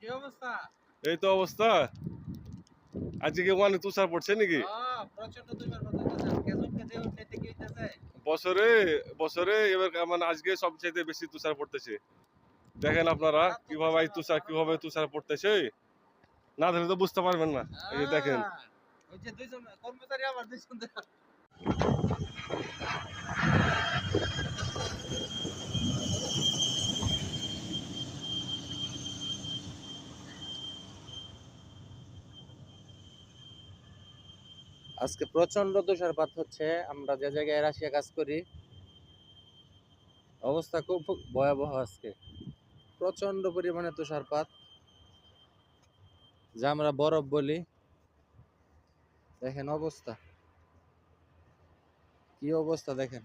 কি অবস্থা? এই তো অবস্থা। আজকে কি ওখানে তুষার পড়ছে নাকি? প্রচন্ড তুষার পড়তেছে। কেজনকে যে উঠতে কি হইতেছে? বছরে বছরে এবার মানে আজকে সবচেয়ে বেশি তুষার পড়তেছে। দেখেন আপনারা মারাত্মক কিভাবে তুষার এই তুষার কিভাবে মারাত্মক। তুষার পড়তেছে। না দেখলে তো বুঝতে পারবেন না। এই যে দেখেন। ওই যে দুইজন কর্মচারী আবার দুইজন আজকে প্রচন্ড তুষারপাত হচ্ছে। আমরা যে জায়গায় রাশিয়া কাজ করি অবস্থা খুব ভয়াবহ আজকে। প্রচন্ড পরিমাণে তুষারপাত, যা আমরা বরফ বলি। দেখেন অবস্থা, কি অবস্থা দেখেন।